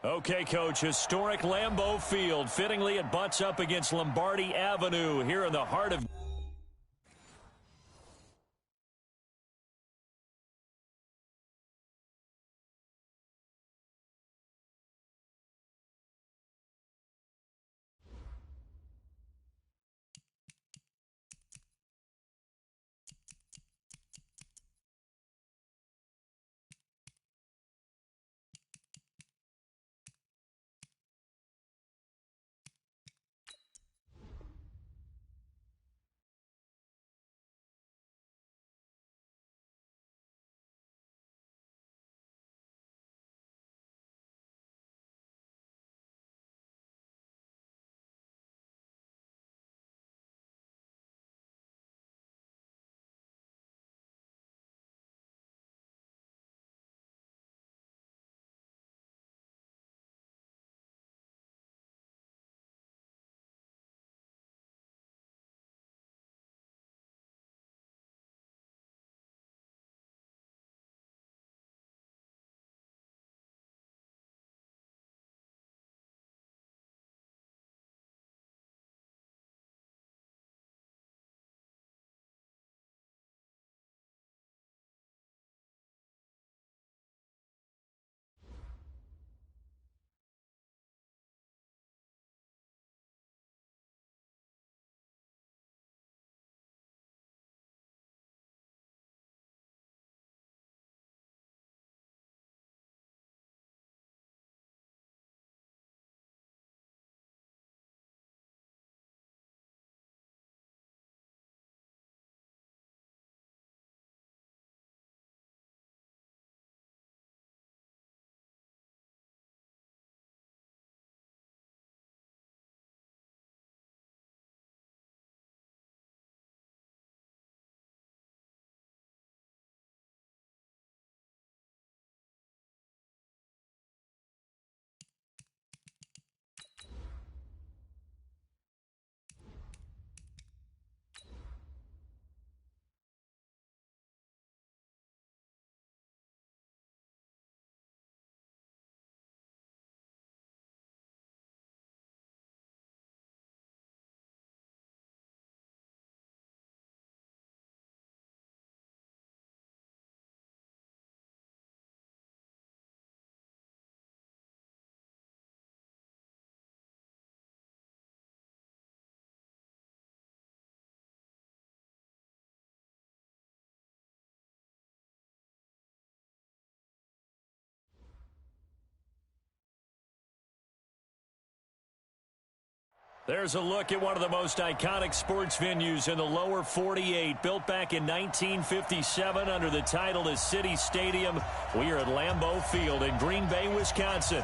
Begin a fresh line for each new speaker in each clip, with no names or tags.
Okay, Coach, historic Lambeau Field. Fittingly, it butts up against Lombardi Avenue here in the heart of... There's a look at one of the most iconic sports venues in the lower 48. Built back in 1957 under the title of City Stadium. We are at Lambeau Field in Green Bay, Wisconsin.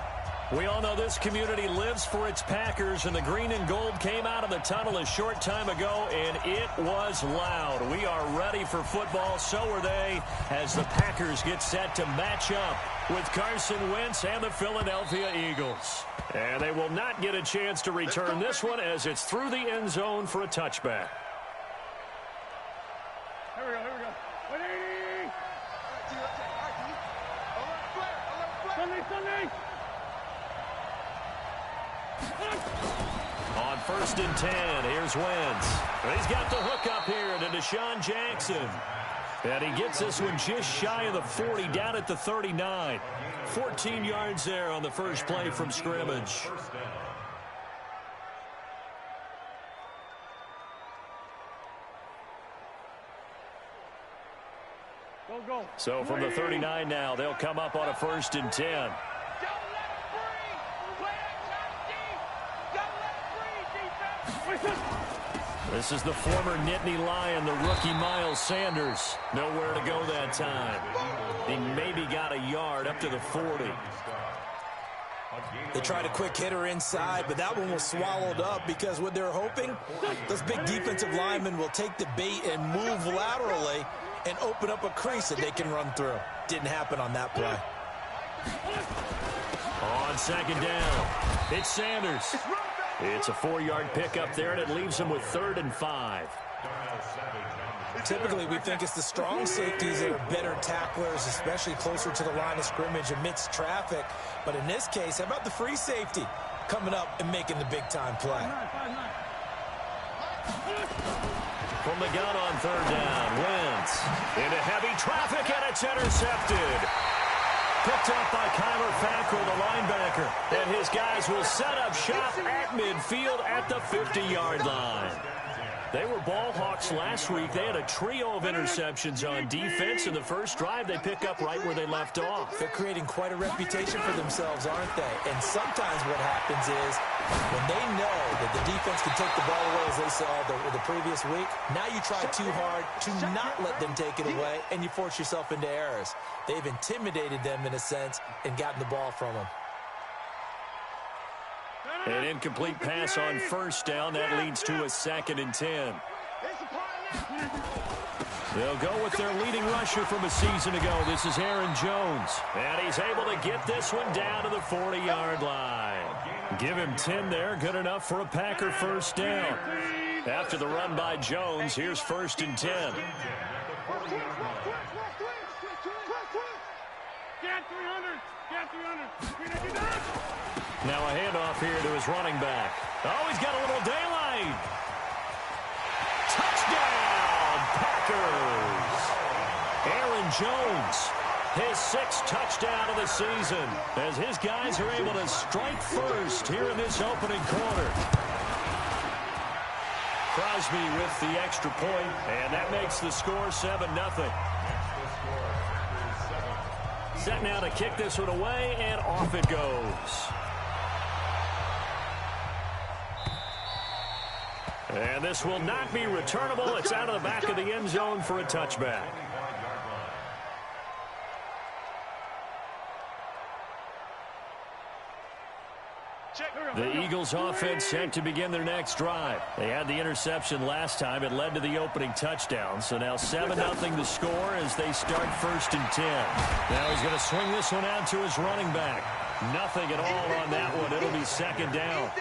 We all know this community lives for its Packers, and the green and gold came out of the tunnel a short time ago, and it was loud. We are ready for football, so are they, as the Packers get set to match up with Carson Wentz and the Philadelphia Eagles. And they will not get a chance to return this one as it's through the end zone for a touchback.
Here we go, here we go. 180! Sunday!
On 1st and 10, here's Wentz. He's got the hook up here to Deshaun Jackson. And he gets this one just shy of the 40, down at the 39. 14 yards there on the first play from scrimmage.
Go.
So from the 39 now, they'll come up on a 1st and 10. This is the former Nittany Lion, the rookie Miles Sanders. Nowhere to go that time. He maybe got a yard up to the 40.
They tried a quick hitter inside, but that one was swallowed up because what they're hoping, those big defensive linemen will take the bait and move laterally and open up a crease that they can run through. Didn't happen on that play.
On 2nd down, it's Sanders. It's a 4-yard pickup there, and it leaves him with 3rd and 5.
Typically, we think it's the strong safeties that are better tacklers, especially closer to the line of scrimmage amidst traffic. But in this case, how about the free safety coming up and making the big-time play?
From the gun on third down, Wentz into heavy traffic, and it's intercepted. Picked up by Kyler Fackrell, the linebacker. And his guys will set up shop at midfield at the 50-yard line. They were ball hawks last week. They had a trio of interceptions on defense. In the first drive, they pick up right where they left off.
They're creating quite a reputation for themselves, aren't they? And sometimes what happens is when they know that the defense can take the ball away, as they saw the previous week, now you try too hard to not let them take it away, and you force yourself into errors. They've intimidated them in a sense and gotten the ball from them.
An incomplete pass on first down. That leads to a 2nd and 10. They'll go with their leading rusher from a season ago. This is Aaron Jones. And he's able to get this one down to the 40-yard line. Give him 10 there. Good enough for a Packer first down. After the run by Jones, here's 1st and 10.
Get 300. Get 300.
Now a handoff here to his running back. Oh, he's got a little daylight. Touchdown, Packers. Aaron Jones, his 6th touchdown of the season, as his guys are able to strike first here in this opening quarter. Crosby with the extra point, and that makes the score 7-0. Set now to kick this one away, and off it goes. And this will not be returnable. It's out of the back of the end zone for a touchback. The Eagles offense set to begin their next drive. They had the interception last time. It led to the opening touchdown. So now 7-0 the score as they start 1st and 10. Now he's going to swing this one out to his running back. Nothing at all on that one. It'll be 2nd down.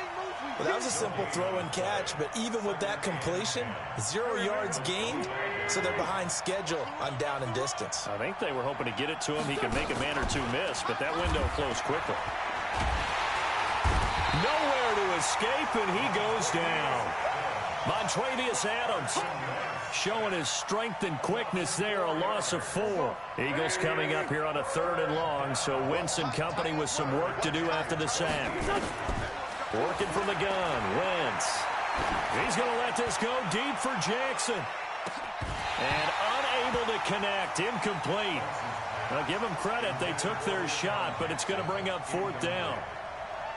Well, that was a simple throw and catch, but even with that completion, 0 yards gained, so they're behind schedule on down and distance.
I think they were hoping to get it to him. He could make a man or two miss, but that window closed quickly. Nowhere to escape, and he goes down. Montravius Adams showing his strength and quickness there, a loss of 4. Eagles coming up here on a 3rd and long, so Wentz and company with some work to do after the sack. Working from the gun, Wentz. He's going to let this go deep for Jackson. And unable to connect, incomplete. Now give them credit, they took their shot, but it's going to bring up 4th down.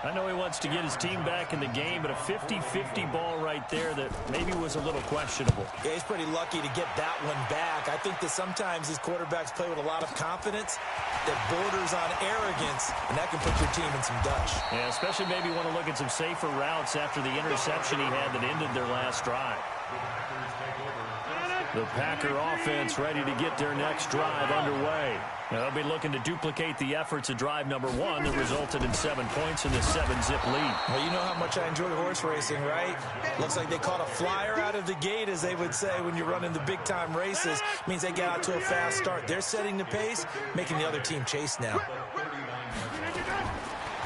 I know he wants to get his team back in the game, but a 50-50 ball right there that maybe was a little questionable.
Yeah, he's pretty lucky to get that one back. I think that sometimes these quarterbacks play with a lot of confidence that borders on arrogance, and that can put your team in some dutch.
Yeah, especially maybe want to look at some safer routes after the interception he had that ended their last drive. The Packer offense ready to get their next drive underway. Now they'll be looking to duplicate the efforts of drive number 1 that resulted in 7 points in the 7-zip lead.
Well, you know how much I enjoy horse racing, right? Looks like they caught a flyer out of the gate, as they would say when you're running the big-time races. Means they get out to a fast start. They're setting the pace, making the other team chase now.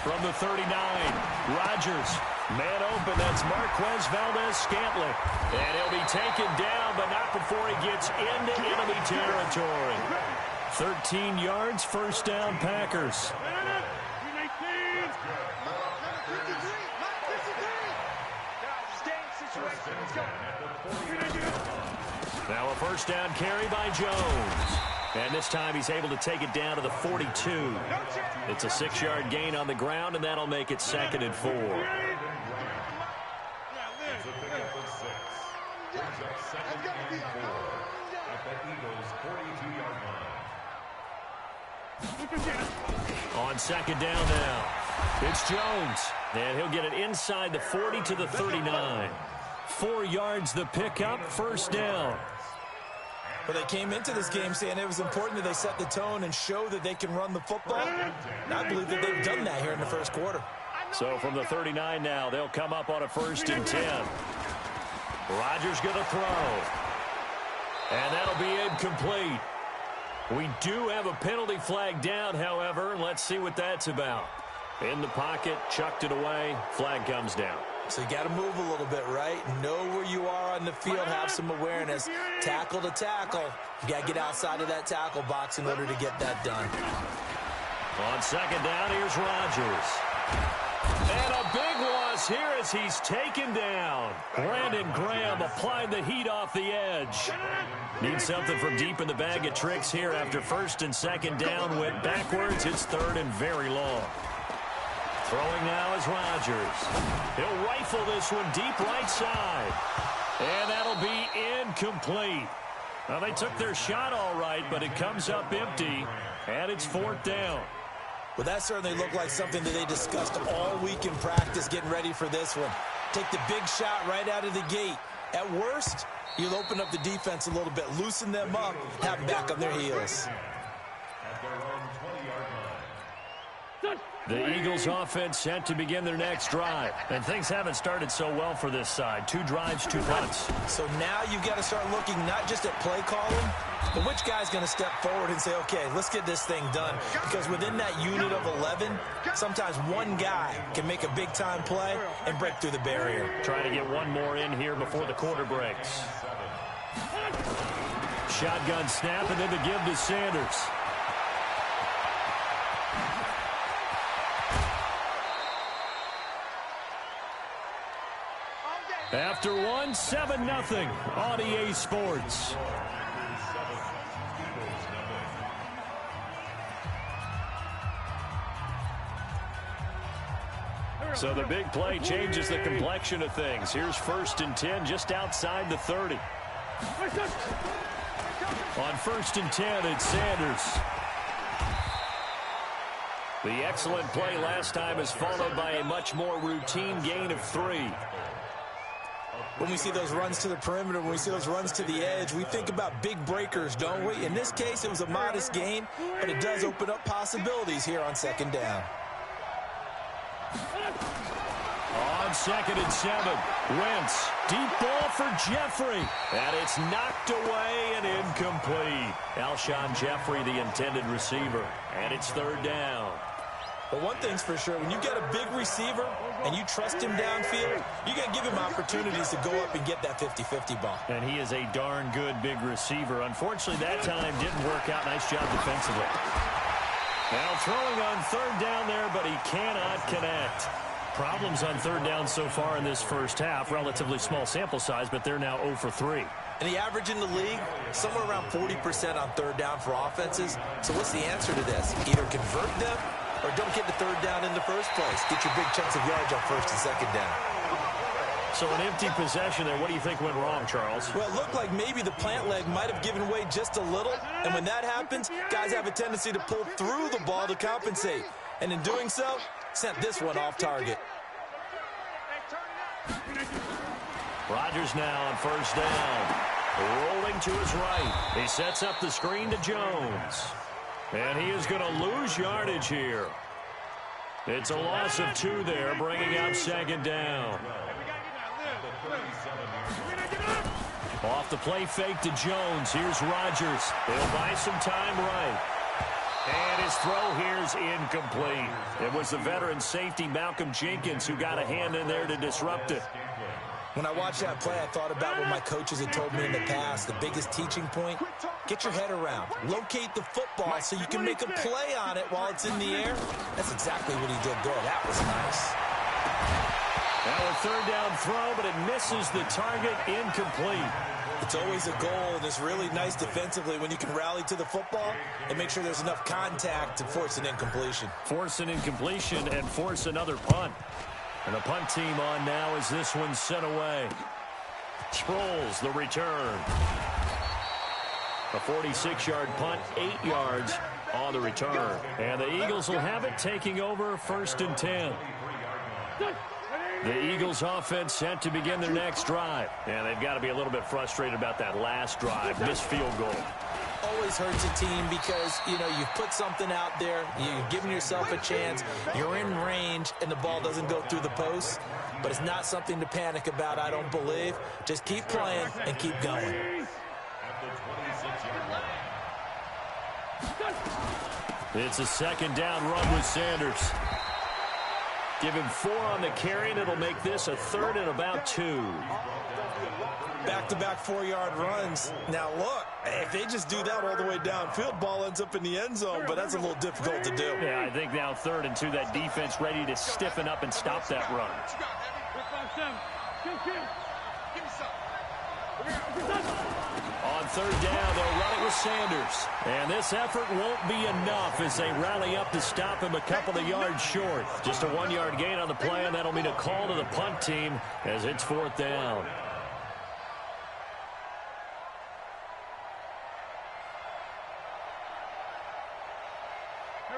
From the 39, Rodgers. Man open, that's Marquez Valdez-Scantling. And he'll be taken down, but not before he gets into enemy territory. 13 yards, 1st down, Packers. Now a 1st down carry by Jones. And this time he's able to take it down to the 42. It's a 6-yard gain on the ground, and that'll make it 2nd and 4. On 2nd down now, it's Jones. And he'll get it inside the 40 to the 39. 4 yards the pickup, 1st down.
But they came into this game saying it was important that they set the tone and show that they can run the football. And I believe that they've done that here in the 1st quarter.
So from the 39 now, they'll come up on a 1st and 10. Rodgers going to throw. And incomplete. We do have a penalty flag down, however. Let's see what that's about. In the pocket, chucked it away, flag comes down.
So you got to move a little bit, right? Know where you are on the field, have some awareness. Tackle to tackle. You got to get outside of that tackle box in order to get that done.
On second down, here's Rodgers. And a big loss here as he's taken down. Brandon Graham applied the heat off the edge. Needs something from deep in the bag of tricks here after first and second down went backwards. It's third and very long. Throwing now is Rodgers. He'll rifle this one deep right side. And that'll be incomplete. Well, they took their shot all right, but it comes up empty, and it's fourth down.
Well, that certainly looked like something that they discussed all week in practice getting ready for this one. Take the big shot right out of the gate. At worst, you'll open up the defense a little bit, loosen them up, have them back on their heels.
The Eagles offense set to begin their next drive. And things haven't started so well for this side. 2 drives, 2 punts.
So now you've got to start looking not just at play calling, but which guy's going to step forward and say, okay, let's get this thing done. Because within that unit of 11, sometimes one guy can make a big-time play and break through the barrier.
Trying to get one more in here before the quarter breaks. Shotgun snap and then the give to Sanders. After one, 7-0 on EA Sports. So the big play changes the complexion of things. Here's first and 10 just outside the 30. On first and 10, it's Sanders. The excellent play last time is followed by a much more routine gain of 3.
When we see those runs to the perimeter, when we see those runs to the edge, we think about big breakers, don't we? In this case, it was a modest gain, but it does open up possibilities here on second down.
On second and 7, Wentz, deep ball for Jeffrey, and it's knocked away and incomplete. Alshon Jeffrey, the intended receiver, and it's third down.
But one thing's for sure, when you get a big receiver and you trust him downfield, you got to give him opportunities to go up and get that 50-50 ball.
And he is a darn good big receiver. Unfortunately, that time didn't work out. Nice job defensively. Now throwing on third down there, but he cannot connect. Problems on third down so far in this first half. Relatively small sample size, but they're now 0 for 3.
And the average in the league, somewhere around 40% on third down for offenses. So what's the answer to this? Either convert them or don't get the third down in the first place. Get your big chunks of yards on first and second down.
So an empty possession there. What do you think went wrong, Charles?
Well, it looked like maybe the plant leg might have given way just a little. And when that happens, guys have a tendency to pull through the ball to compensate. And in doing so, sent this one off target.
Rodgers now on first down. Rolling to his right. He sets up the screen to Jones. And he is going to lose yardage here. It's a loss of 2 there, bringing up second down. Off the play fake to Jones. Here's Rodgers. He'll buy some time right. And his throw here's incomplete. It was the veteran safety Malcolm Jenkins who got a hand in there to disrupt it.
When I watched that play, I thought about what my coaches had told me in the past. The biggest teaching point, get your head around. Locate the football so you can make a play on it while it's in the air. That's exactly what he did there. That was nice.
Now a third down throw, but it misses the target, incomplete.
It's always a goal, and it's really nice defensively when you can rally to the football and make sure there's enough contact to force an incompletion. Force
an incompletion and force another punt. And the punt team on now as this one's sent away. Sproles, the return. A 46-yard punt, 8 yards on the return. And the Eagles will have it, taking over first and 10. The Eagles offense set to begin their next drive. And they've got to be a little bit frustrated about that last drive, missed field goal.
Always hurts a team because, you know, you've put something out there, you've given yourself a chance, you're in range, and the ball doesn't go through the post. But it's not something to panic about, I don't believe. Just keep playing and keep going.
It's a second down run with Sanders. Give him 4 on the carry, and it'll make this a 3rd and about 2.
Back-to-back 4-yard runs. Now, look, if they just do that all the way downfield, ball ends up in the end zone, but that's a little difficult to do.
Yeah, I think now 3rd and 2, that defense ready to stiffen up and stop that run. On 3rd down, they'll run it with Sanders. And this effort won't be enough as they rally up to stop him a couple of yards short. Just a 1-yard gain on the play, and that'll mean a call to the punt team as it's 4th down.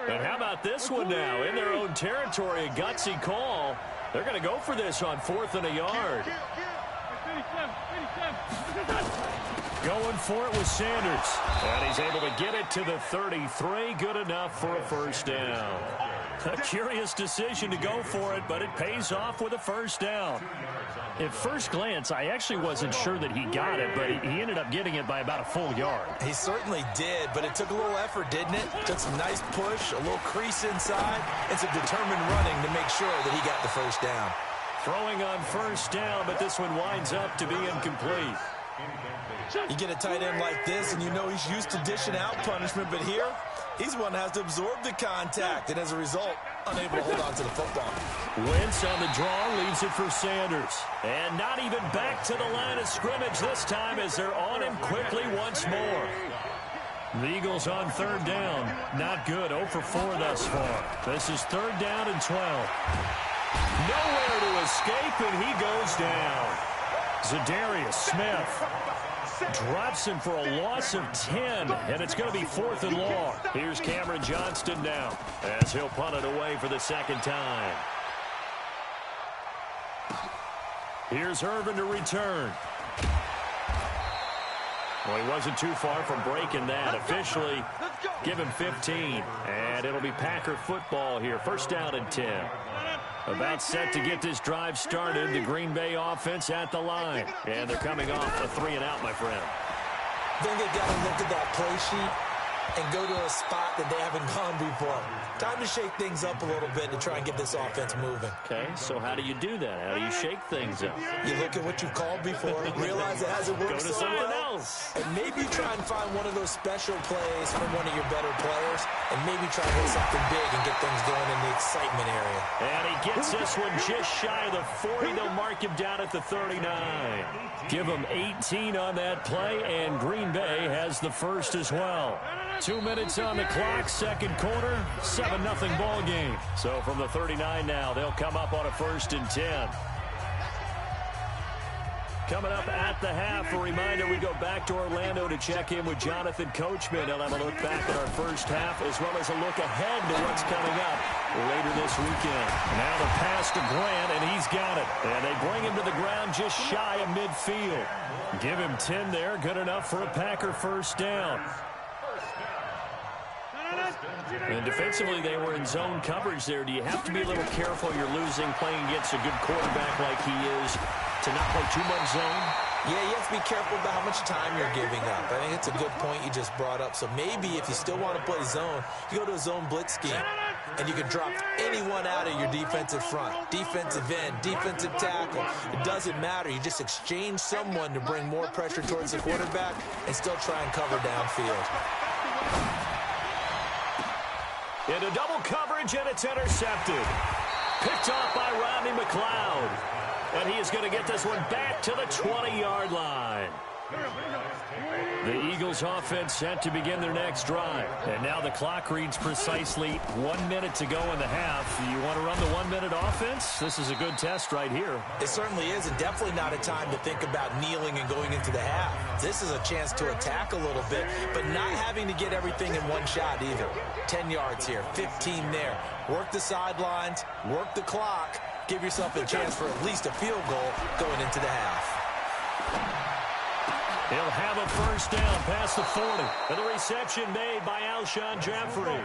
And how about this one now? In their own territory, a gutsy call. They're going to go for this on 4th and a yard. Going for it with Sanders. And he's able to get it to the 33. Good enough for a 1st down. A curious decision to go for it, but it pays off with a 1st down. At first glance, I actually wasn't sure that he got it, but he ended up getting it by about a full yard.
He certainly did, but it took a little effort, didn't it? Took some nice push, a little crease inside, and some determined running to make sure that he got the 1st down.
Throwing on 1st down, but this one winds up to be incomplete.
You get a tight end like this, and you know he's used to dishing out punishment, but here, he's one that has to absorb the contact, and as a result, unable to hold on to the football.
Wentz on the draw, leaves it for Sanders. And not even back to the line of scrimmage this time as they're on him quickly once more. The Eagles on 3rd down. Not good, 0 for 4 thus far. This is 3rd down and 12. Nowhere to escape, and he goes down. Zadarius Smith drops him for a loss of 10, and it's going to be 4th and long. Here's Cameron Johnston now as he'll punt it away for the 2nd time. Here's Irvin to return. Well, he wasn't too far from breaking that. Officially, give him 15, and it'll be Packer football here. 1st down and 10. About set to get this drive started. The Green Bay offense at the line. And they're coming off a 3-and-out, my friend.
Then they've got to look at that play sheet and go to a spot that they haven't gone before. Time to shake things up a little bit to try and get this offense moving.
Okay, so how do you do that? How do you shake things up?
You look at what you called before, realize it hasn't worked
Go to
so
something
well,
else.
and maybe try and find one of those special plays from one of your better players, and maybe try to hit something big and get things going in the excitement area.
And he gets this one just shy of the 40. They'll mark him down at the 39. Give him 18 on that play, and Green Bay has the 1st as well. 2 minutes on the clock, 2nd quarter, 7-0 ball game. So from the 39 now, they'll come up on a 1st and 10. Coming up at the half, a reminder, we go back to Orlando to check in with Jonathan Coachman. He'll have a look back at our 1st half as well as a look ahead to what's coming up later this weekend. Now the pass to Grant, and he's got it. And they bring him to the ground just shy of midfield. Give him 10 there, good enough for a Packer 1st down. And defensively, they were in zone coverage there. Do you have to be a little careful? You're losing, playing against a good quarterback like he is, to not play too much zone?
Yeah, you have to be careful about how much time you're giving up. I think it's a good point you just brought up. So maybe if you still want to play zone, you go to a zone blitz scheme, and you can drop anyone out of your defensive front, defensive end, defensive tackle. It doesn't matter. You just exchange someone to bring more pressure towards the quarterback and still try and cover downfield.
Into double coverage, and it's intercepted. Picked off by Rodney McLeod. And he is going to get this one back to the 20-yard line. The Eagles offense set to begin their next drive. And now the clock reads precisely 1 minute to go in the half. You want to run the 1-minute offense? This is a good test right here.
It certainly is, and definitely not a time to think about kneeling and going into the half. This is a chance to attack a little bit, but not having to get everything in one shot either. 10 yards here, 15 there. Work the sidelines, work the clock. Give yourself a chance for at least a field goal going into the half.
He'll have a 1st down past the 40. And the reception made by Alshon Jeffrey.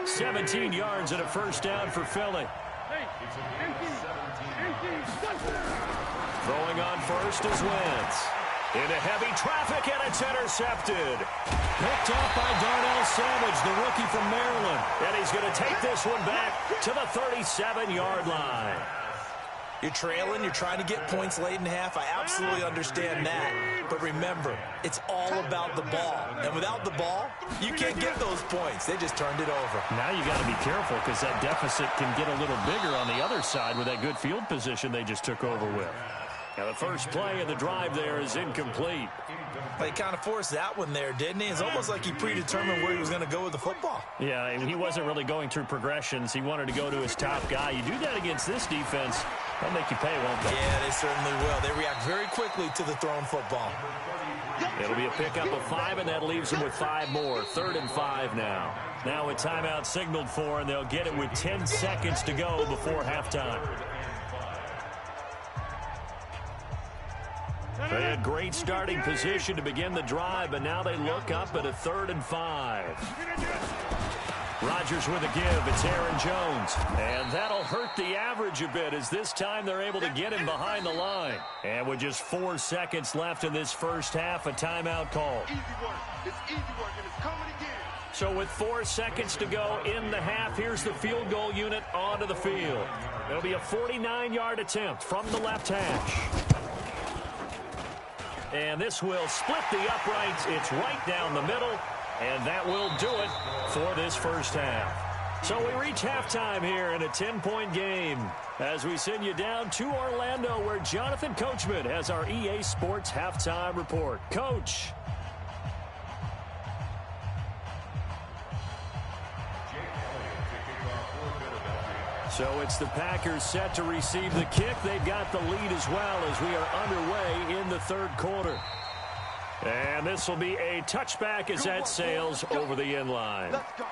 17 yards and a 1st down for Philly. Throwing on 1st is Wentz. Into heavy traffic, and it's intercepted. Picked off by Darnell Savage, the rookie from Maryland. And he's going to take this one back to the 37-yard line.
You're trailing, you're trying to get points late in half. I absolutely understand that. But remember, it's all about the ball. And without the ball, you can't get those points. They just turned it over.
Now you got to be careful because that deficit can get a little bigger on the other side with that good field position they just took over with. Now the first play of the drive there is incomplete.
He kind of forced that one there, didn't he? It's almost like he predetermined where he was going to go with the football.
Yeah, and he wasn't really going through progressions. He wanted to go to his top guy. You do that against this defense, they'll make you pay, won't they?
Yeah, they certainly will. They react very quickly to the thrown football.
It'll be a pickup of 5, and that leaves them with 5 more. 3rd and 5 now. Now a timeout signaled for, and they'll get it with 10 seconds to go before halftime. They had great starting position to begin the drive, but now they look up at a 3rd and 5. Rodgers with a give. It's Aaron Jones. And that'll hurt the average a bit as this time they're able to get him behind the line. And with just 4 seconds left in this first half, a timeout call.
Easy work. It's easy work, and it's coming again.
So with 4 seconds to go in the half, here's the field goal unit onto the field. It'll be a 49-yard attempt from the left hash. And this will split the uprights. It's right down the middle. And that will do it for this first half. So we reach halftime here in a 10-point game as we send you down to Orlando where Jonathan Coachman has our EA Sports halftime report. Coach. So it's the Packers set to receive the kick. They've got the lead as well as we are underway in the 3rd quarter. And this will be a touchback as that sails over the end line.
Let's go.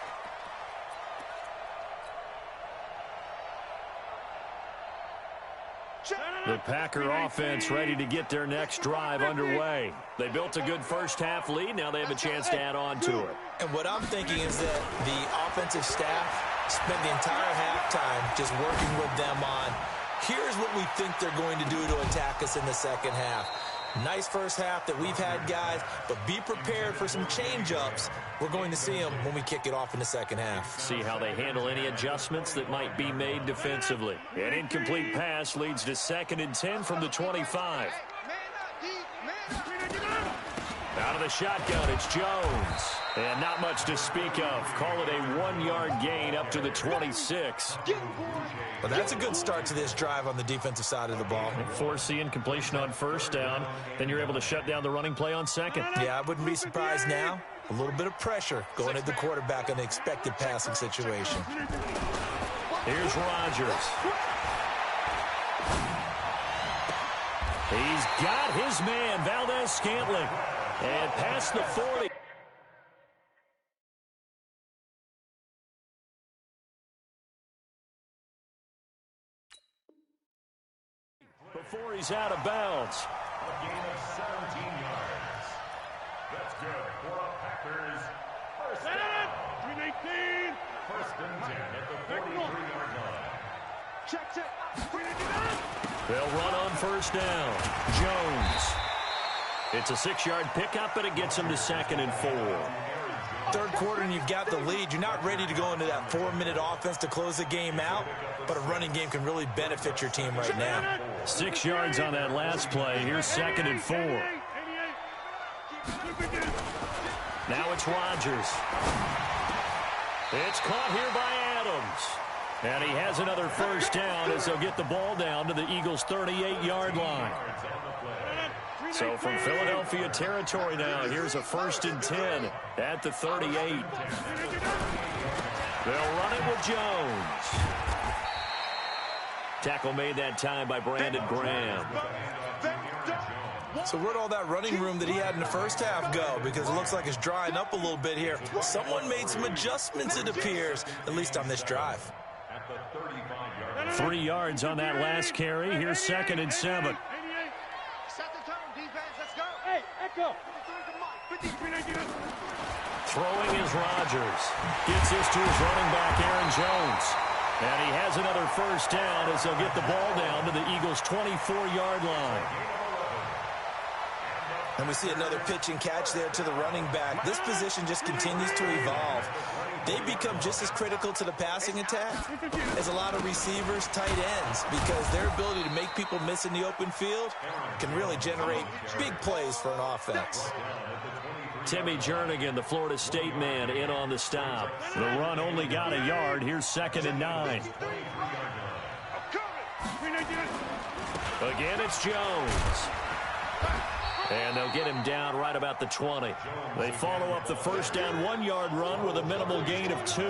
The Packer offense ready to get their next drive underway. They built a good first half lead. Now they have a chance to add on to it.
And what I'm thinking is that the offensive staff spent the entire halftime just working with them on, here's what we think they're going to do to attack us in the second half. Nice first half that we've had, guys, but be prepared for some change-ups. We're going to see them when we kick it off in the second half.
See how they handle any adjustments that might be made defensively. An incomplete pass leads to 2nd and 10 from the 25. Out of the shotgun, it's Jones. And not much to speak of. Call it a 1-yard gain up to the 26.
Well, that's a good start to this drive on the defensive side of the ball.
Force the incompletion on 1st down. Then you're able to shut down the running play on 2nd.
Yeah, I wouldn't be surprised now. A little bit of pressure going at the quarterback in the expected passing situation.
Here's Rodgers. He's got his man, Valdez-Scantling. And past the 40. Before he's out of bounds.
A gain of 17 yards. That's good for a Packers first down.
319.
1st and 10 at the 43-yard line.
Check.
They'll run on 1st down. Jones. It's a 6-yard pickup, and it gets him to 2nd and 4.
3rd quarter, and you've got the lead. You're not ready to go into that 4-minute offense to close the game out, but a running game can really benefit your team right now.
6 yards on that last play. Here's 2nd and 4. Now it's Rodgers. It's caught here by Adams. And he has another 1st down as they'll get the ball down to the Eagles' 38-yard line. So from Philadelphia territory now, here's a 1st and 10 at the 38. They'll run it with Jones. Tackle made that time by Brandon Graham.
So where'd all that running room that he had in the first half go? Because it looks like it's drying up a little bit here. Someone made some adjustments, it appears, at least on this drive.
3 yards on that last carry. Here's 2nd and 7.
Set the tone, defense. Let's go. Hey, Echo.
Throwing is Rodgers. Gets this to his running back, Aaron Jones. And he has another 1st down as they'll get the ball down to the Eagles' 24-yard line.
And we see another pitch and catch there to the running back. This position just continues to evolve. They become just as critical to the passing attack as a lot of receivers, tight ends, because their ability to make people miss in the open field can really generate big plays for an offense.
Timmy Jernigan, the Florida State man, in on the stop. The run only got a yard. Here's 2nd and 9. Again, it's Jones. And they'll get him down right about the 20. They follow up the first down 1-yard run with a minimal gain of 2.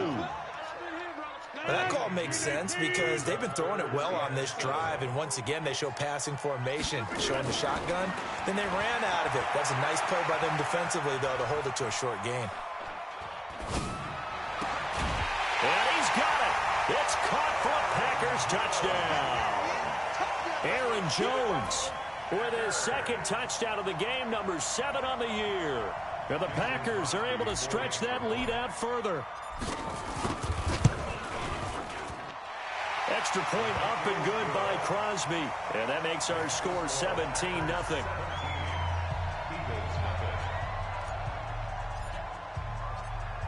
That call makes sense because they've been throwing it well on this drive, and once again they show passing formation, showing the shotgun. Then they ran out of it. That's a nice play by them defensively, though, to hold it to a short gain.
And he's got it. It's caught for a Packers touchdown. Aaron Jones with his 2nd touchdown of the game, number 7 on the year. And the Packers are able to stretch that lead out further. Extra point up and good by Crosby. And that makes our score 17-0.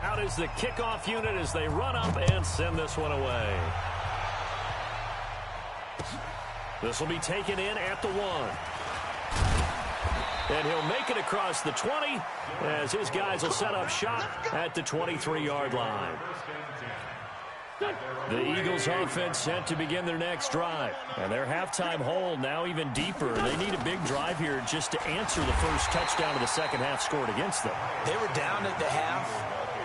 Out is the kickoff unit as they run up and send this one away. This will be taken in at the 1. And he'll make it across the 20 as his guys will set up shop at the 23-yard line. The Eagles offense set to begin their next drive. And their halftime hole now even deeper. They need a big drive here just to answer the first touchdown of the second half scored against them.
They were down at the half.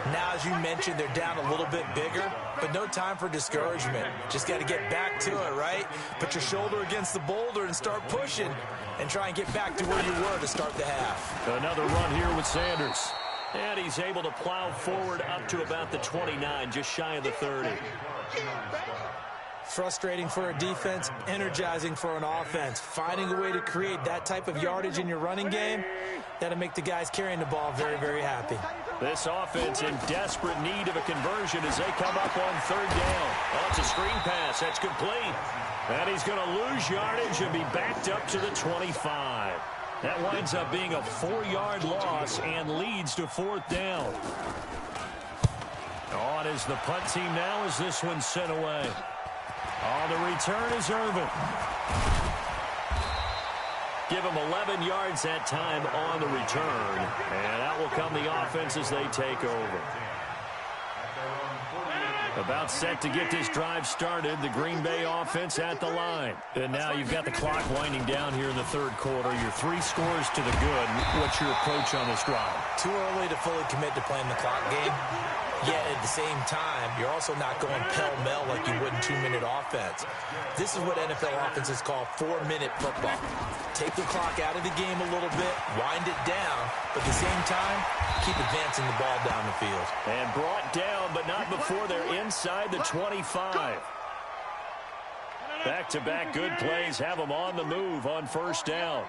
Now, as you mentioned, they're down a little bit bigger, but no time for discouragement. Just got to get back to it, right? Put your shoulder against the boulder and start pushing and try and get back to where you were to start the half.
Another run here with Sanders. And he's able to plow forward up to about the 29, just shy of the 30.
Frustrating for a defense, energizing for an offense. Finding a way to create that type of yardage in your running game, that'll make the guys carrying the ball very, very happy.
This offense in desperate need of a conversion as they come up on 3rd down. Oh, it's a screen pass. That's complete. And he's going to lose yardage and be backed up to the 25. That winds up being a 4-yard loss and leads to 4th down. On is the punt team now as this one's sent away. On the return is Irvin. Give him 11 yards that time on the return. And out will come the offense as they take over. About set to get this drive started, the Green Bay offense at the line. And now you've got the clock winding down here in the 3rd quarter. Your 3 scores to the good. What's your approach on this drive?
Too early to fully commit to playing the clock game. Yet at the same time, you're also not going pell-mell like you would in 2-minute offense. This is what NFL offenses call 4-minute football. Take the clock out of the game a little bit, wind it down, but at the same time, keep advancing the ball down the field.
And brought down, but not before they're inside the 25. Back-to-back good plays have them on the move on 1st down.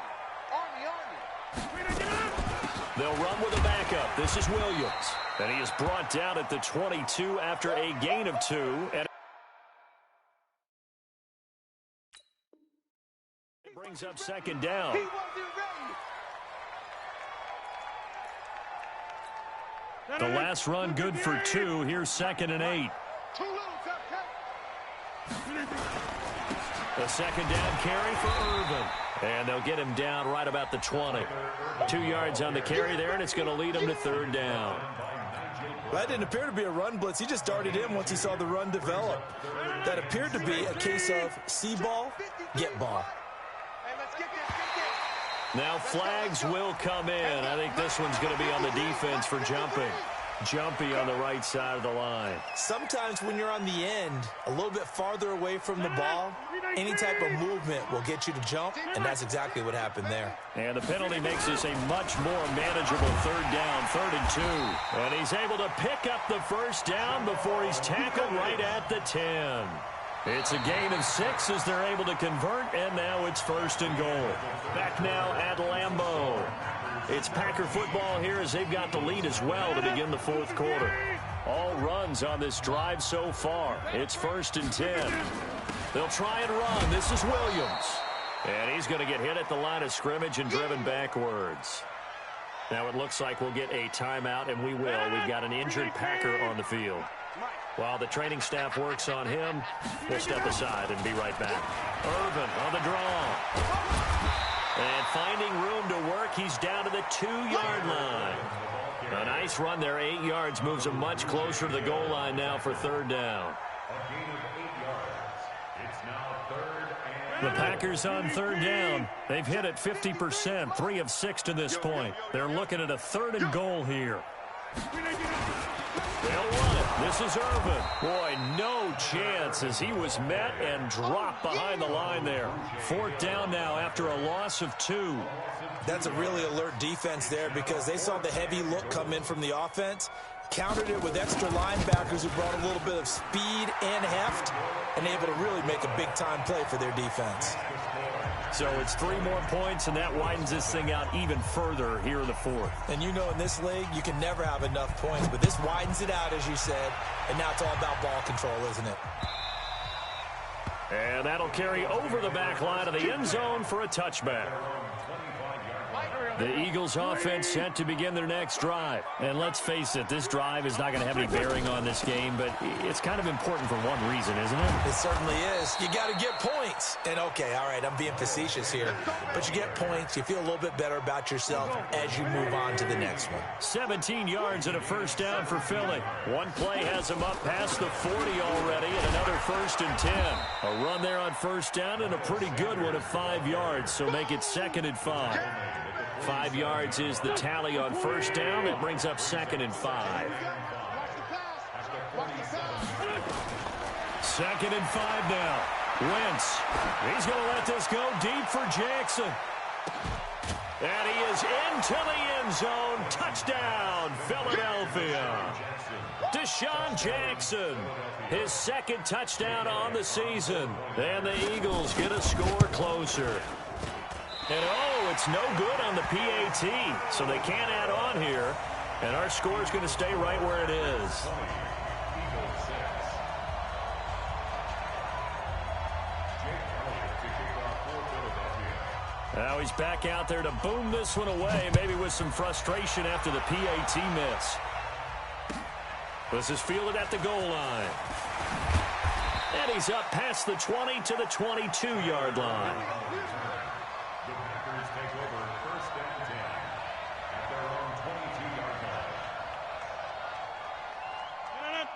They'll run with a backup. This is Williams. And he is brought down at the 22 after a gain of 2. And it brings up 2nd down. The last run good for 2. Here's 2nd and 8. The 2nd down carry for Irvin. And they'll get him down right about the 20. 2 yards on the carry there, and it's going to lead him to 3rd down.
Well, that didn't appear to be a run blitz. He just darted in once he saw the run develop. That appeared to be a case of see ball, get ball.
Now flags will come in. I think this one's going to be on the defense for jumping. Jumpy on the right side of the line.
Sometimes when you're on the end, a little bit farther away from the ball, any type of movement will get you to jump, and that's exactly what happened there.
And the penalty makes this a much more manageable 3rd down, 3rd and 2. And he's able to pick up the 1st down before he's tackled right at the 10. It's a gain of 6 as they're able to convert, and now it's 1st and goal. Back now at Lambeau. It's Packer football here as they've got the lead as well to begin the 4th quarter. All runs on this drive so far. It's 1st and 10. They'll try and run. This is Williams. And he's going to get hit at the line of scrimmage and driven backwards. Now it looks like we'll get a timeout, and we will. We've got an injured Packer on the field. While the training staff works on him, we'll step aside and be right back. Irvin on the draw. And finding room to work, he's down to the 2-yard line. A nice run there, 8 yards, moves him much closer to the goal line now for third down.
A gain of 8 yards. It's now third and...
The Packers on third down. They've hit it 50%, 3 of 6 to this point. They're looking at a 3rd and goal here. They'll run it. This is Irvin. Boy, no chance as he was met and dropped behind the line there. 4th down now after a loss of 2.
That's a really alert defense there because they saw the heavy look come in from the offense, countered it with extra linebackers who brought a little bit of speed and heft, and able to really make a big-time play for their defense.
So it's 3 more points, and that widens this thing out even further here in the 4th.
And you know in this league, you can never have enough points, but this widens it out, as you said, and now it's all about ball control, isn't it?
And that'll carry over the back line of the end zone for a touchback. The Eagles offense set to begin their next drive. And let's face it, this drive is not going to have any bearing on this game, but it's kind of important for one reason, isn't it?
It certainly is. You got to get points. And okay, all right, I'm being facetious here, but you get points, you feel a little bit better about yourself as you move on to the next one.
17 yards and a 1st down for Philly. One play has them up past the 40 already, and another 1st and 10. A run there on 1st down and a pretty good one of 5 yards, so make it 2nd and 5. 5 yards is the tally on 1st down. That brings up 2nd and 5. 2nd and 5 now. Wentz. He's going to let this go deep for Jackson. And he is into the end zone. Touchdown, Philadelphia. Deshaun Jackson, his 2nd touchdown on the season. And the Eagles get a score closer. And, oh, it's no good on the PAT, so they can't add on here. And our score is going to stay right where it is. Now he's back out there to boom this one away, maybe with some frustration after the PAT miss. This is fielded at the goal line. And he's up past the 20 to the 22-yard line.
The Packers take over 1st and 10 at their own 22-yard line.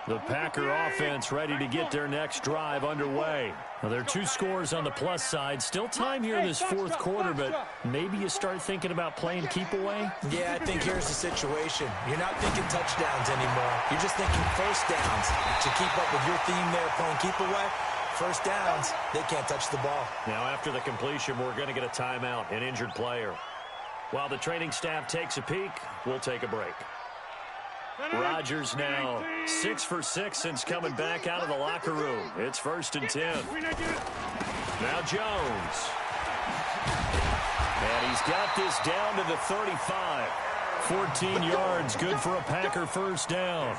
The Packer offense ready to get their next drive underway. Now, there are 2 scores on the plus side. Still time here in this 4th quarter, but maybe you start thinking about playing keep away?
Yeah, I think here's the situation. You're not thinking touchdowns anymore. You're just thinking 1st downs. To keep up with your theme there, playing keep away, 1st downs, they can't touch the ball.
Now, after the completion, we're going to get a timeout, an injured player. While the training staff takes a peek, we'll take a break. Rodgers now 6 for 6 since coming back out of the locker room. It's 1st and 10. Now Jones. And he's got this down to the 35. 14 yards, good for a Packer 1st down.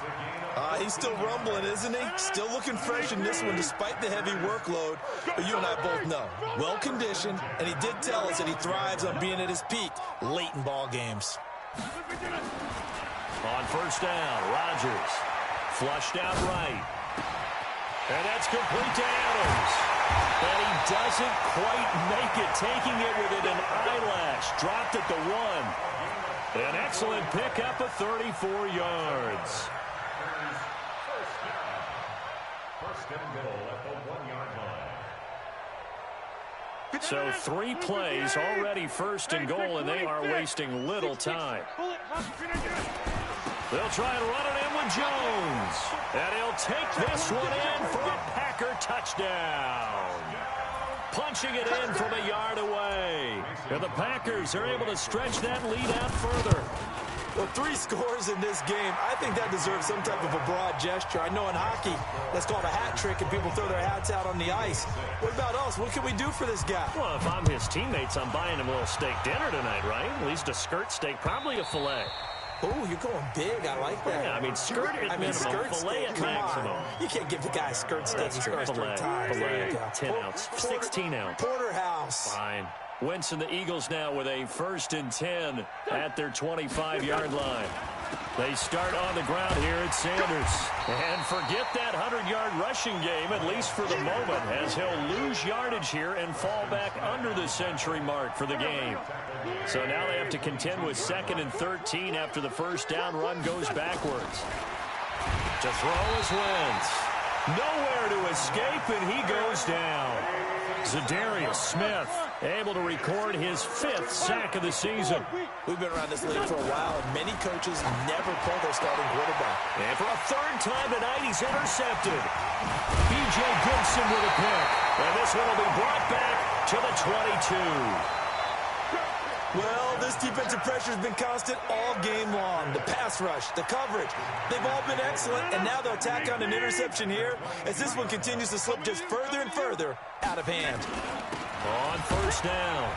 He's still rumbling, isn't he? Still looking fresh in this one despite the heavy workload. But you and I both know, well-conditioned, and he did tell us that he thrives on being at his peak late in ball games.
On 1st down, Rodgers flushed out right. And that's complete to Adams. And he doesn't quite make it, taking it within an eyelash. Dropped at the 1. An excellent pickup of 34 yards.
1st and goal at the 1-yard line.
So 3 plays already 1st and goal, and they are wasting little time. They'll try and run it in with Jones. And he'll take this one in for a Packer touchdown. Punching it in from a yard away. And the Packers are able to stretch that lead out further.
Well, 3 scores in this game. I think that deserves some type of a broad gesture. I know in hockey, that's called a hat trick, and people throw their hats out on the ice. What about us? What can we do for this guy?
Well, if I'm his teammates, I'm buying him a little steak dinner tonight, right? At least a skirt steak, probably a filet.
Oh, you're going big. I like that.
Yeah, I mean, skirt at minimum,
skirt
filet
steak.
at
Come
maximum.
on. You can't give the guy a skirt steak. He's first 3 times.
Filet, 10 ounce, 16 ounce.
Porterhouse.
Fine. Wentz and the Eagles now with a 1st and 10 at their 25-yard line. They start on the ground here at Sanders. And forget that 100-yard rushing game, at least for the moment, as he'll lose yardage here and fall back under the century mark for the game. So now they have to contend with 2nd and 13 after the first down run goes backwards. To throw is Wentz. Nowhere to escape, and he goes down. Za'Darius Smith able to record his 5th sack of the season.
We've been around this league for a while, and many coaches never pull their starting quarterback.
And for a 3rd time tonight, he's intercepted. B.J. Gibson with a pick. And this one will be brought back to the 22.
Well, this defensive pressure has been constant all game long. The pass rush, the coverage, they've all been excellent, and now they'll tack on an interception here as this one continues to slip just further and further out of hand.
On 1st down,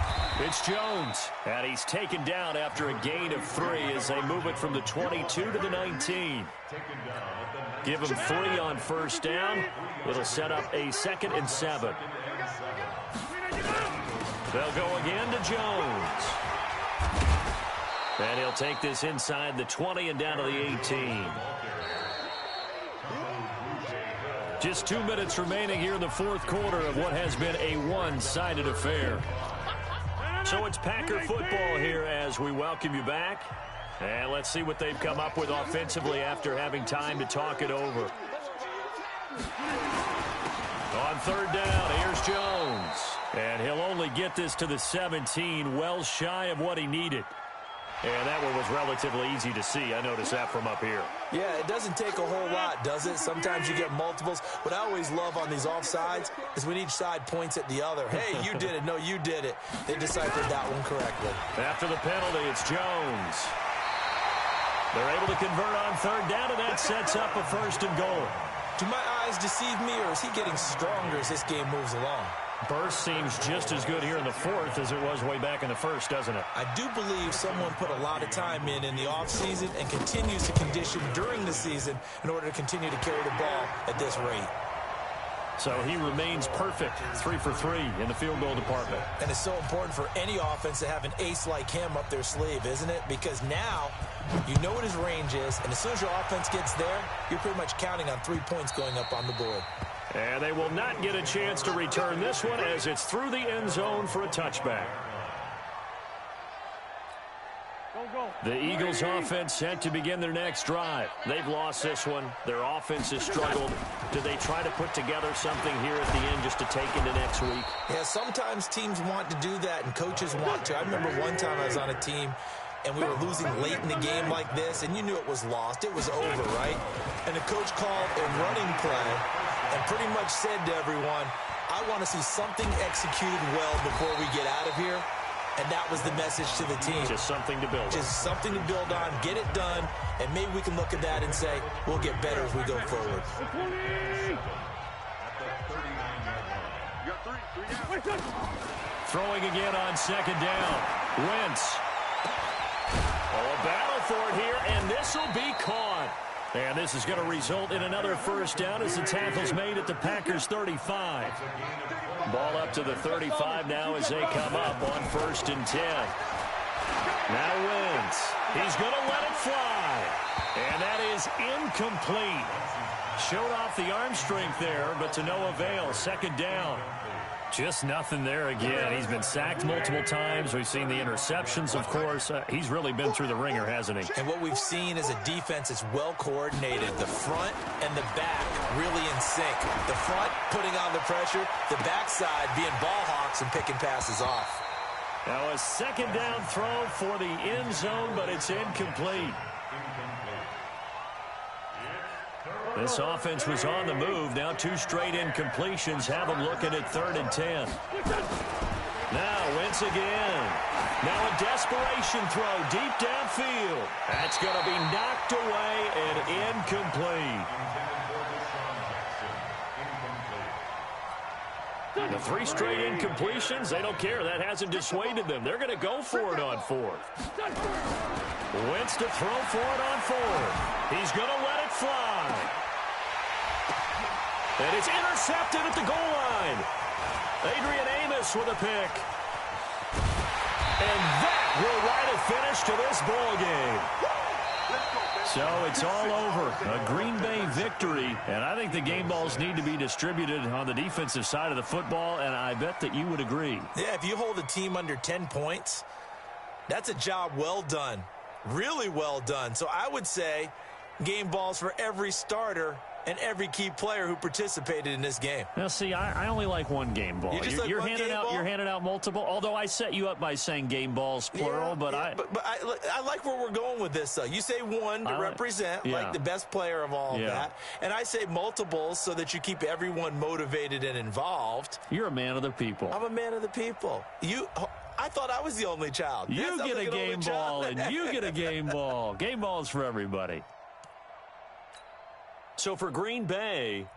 it's Jones, and he's taken down after a gain of 3 as they move it from the 22 to the 19. Give him 3 on 1st down. It'll set up a 2nd and 7. They'll go again to Jones. And he'll take this inside the 20 and down to the 18. Just 2 minutes remaining here in the 4th quarter of what has been a one-sided affair. So it's Packer football here as we welcome you back. And let's see what they've come up with offensively after having time to talk it over. On 3rd down, here's Jones. And he'll only get this to the 17, well shy of what he needed. And that one was relatively easy to see. I noticed that from up here.
Yeah, it doesn't take a whole lot, does it? Sometimes you get multiples. What I always love on these offsides is when each side points at the other. Hey, you did it. No, you did it. They deciphered that one correctly.
After the penalty, it's Jones. They're able to convert on 3rd down, and that sets up a 1st and goal.
Do my eyes deceive me, or is he getting stronger as this game moves along?
Burst seems just as good here in the 4th as it was way back in the 1st, doesn't it?
I do believe someone put a lot of time in the offseason and continues to condition during the season in order to continue to carry the ball at this rate.
So he remains perfect, 3 for 3 in the field goal department.
And it's so important for any offense to have an ace like him up their sleeve, isn't it? Because now you know what his range is, and as soon as your offense gets there, you're pretty much counting on 3 points going up on the board.
And they will not get a chance to return this one as it's through the end zone for a touchback. The Eagles offense set to begin their next drive. They've lost this one. Their offense has struggled. Do they try to put together something here at the end just to take into next week?
Yeah, sometimes teams want to do that and coaches want to. I remember one time I was on a team and we were losing late in the game like this, and you knew it was lost. It was over, right? And the coach called a running play and pretty much said to everyone, I want to see something executed well before we get out of here. And that was the message to the team.
Just something to build on.
Just something to build on, get it done, and maybe we can look at that and say, we'll get better as we go forward.
Throwing again on 2nd down. Wentz. Oh, a battle for it here, and this will be caught. And this is going to result in another 1st down as the tackle's made at the Packers' 35. Ball up to the 35 now as they come up on 1st and 10. Now Wentz. He's going to let it fly. And that is incomplete. Showed off the arm strength there, but to no avail. 2nd down. Just nothing there again. He's been sacked multiple times. We've seen the interceptions, of course. He's really been through the ringer, hasn't he?
And what we've seen is a defense that's well coordinated. The front and the back really in sync. The front putting on the pressure, the backside being ball hawks and picking passes off.
Now a 2nd down throw for the end zone, but it's incomplete. This offense was on the move. Now 2 straight incompletions have them looking at 3rd and 10. Now Wentz again. Now a desperation throw deep downfield. That's going to be knocked away and incomplete. The 3 straight incompletions, they don't care. That hasn't dissuaded them. They're going to go for it on 4th. Wentz to throw for it on 4th. He's going to let it fly. And it's intercepted at the goal line. Adrian Amos with a pick. And that will write a finish to this ball game. So it's all over. A Green Bay victory. And I think the game balls need to be distributed on the defensive side of the football, and I bet that you would agree.
Yeah, if you hold a team under 10 points, that's a job well done. Really well done. So I would say game balls for every starter and every key player who participated in this game.
Now, see, I only like one game ball. You're handing out multiple, although I set you up by saying game balls, plural. But
I like where we're going with this, though. You say one to represent, like the best player of all of that. And I say multiples so that you keep everyone motivated and involved.
You're a man of the people.
I'm a man of the people. I thought I was the only child.
You get a game ball, and you get a game ball. Game balls for everybody. So for Green Bay,